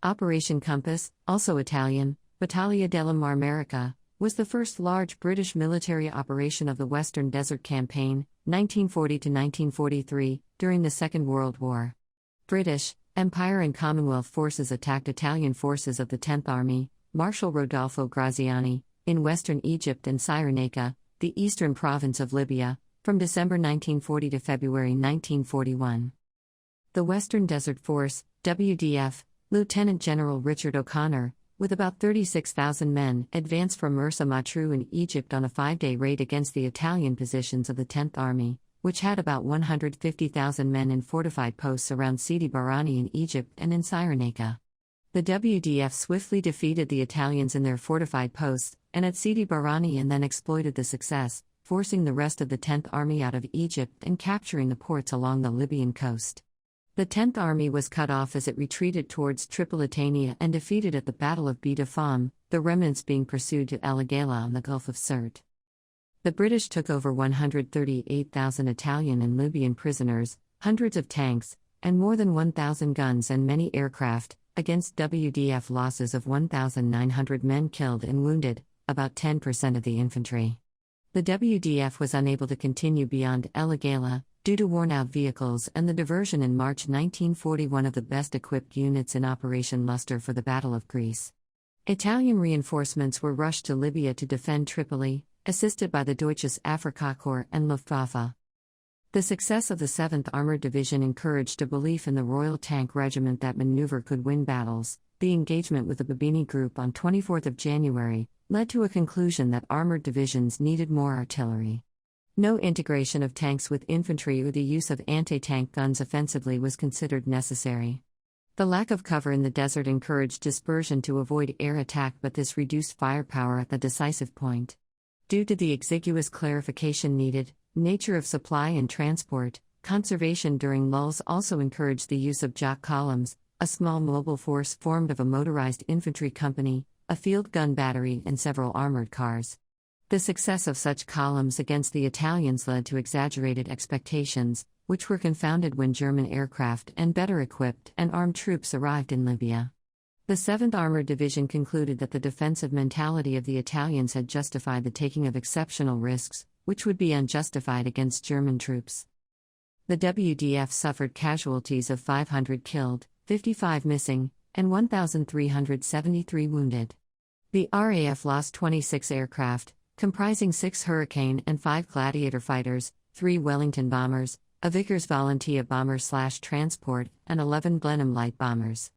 Operation Compass, also Italian, Battaglia della Mar Marica, was the first large British military operation of the Western Desert Campaign, 1940–1943, during the Second World War. British, Empire and Commonwealth forces attacked Italian forces of the 10th Army, Marshal Rodolfo Graziani, in western Egypt and Cyrenaica, the eastern province of Libya, from December 1940 to February 1941. The Western Desert Force, WDF, Lieutenant General Richard O'Connor, with about 36,000 men, advanced from Mersa Matruh in Egypt on a 5-day raid against the Italian positions of the 10th Army, which had about 150,000 men in fortified posts around Sidi Barrani in Egypt and in Cyrenaica. The WDF swiftly defeated the Italians in their fortified posts, and at Sidi Barrani, and then exploited the success, forcing the rest of the 10th Army out of Egypt and capturing the ports along the Libyan coast. The 10th Army was cut off as it retreated towards Tripolitania and defeated at the Battle of Bida Fam, the remnants being pursued to El Agheila on the Gulf of Sirte. The British took over 138,000 Italian and Libyan prisoners, hundreds of tanks, and more than 1,000 guns and many aircraft, against WDF losses of 1,900 men killed and wounded, about 10% of the infantry. The WDF was unable to continue beyond El Agheila, due to worn-out vehicles and the diversion in March 1941 of the best-equipped units in Operation Luster for the Battle of Greece. Italian reinforcements were rushed to Libya to defend Tripoli, assisted by the Deutsches Afrikakorps and Luftwaffe. The success of the 7th Armoured Division encouraged a belief in the Royal Tank Regiment that manoeuvre could win battles. The engagement with the Babini Group on 24 January led to a conclusion that armoured divisions needed more artillery. No integration of tanks with infantry or the use of anti-tank guns offensively was considered necessary. The lack of cover in the desert encouraged dispersion to avoid air attack, but this reduced firepower at the decisive point. Due to the exiguous clarification needed, nature of supply and transport, conservation during lulls also encouraged the use of jock columns, a small mobile force formed of a motorized infantry company, a field gun battery, and several armored cars. The success of such columns against the Italians led to exaggerated expectations, which were confounded when German aircraft and better equipped and armed troops arrived in Libya. The 7th Armoured Division concluded that the defensive mentality of the Italians had justified the taking of exceptional risks, which would be unjustified against German troops. The WDF suffered casualties of 500 killed, 55 missing, and 1,373 wounded. The RAF lost 26 aircraft, comprising 6 Hurricane and 5 Gladiator fighters, 3 Wellington bombers, a Vickers Valentia bomber/transport, and 11 Blenheim light bombers.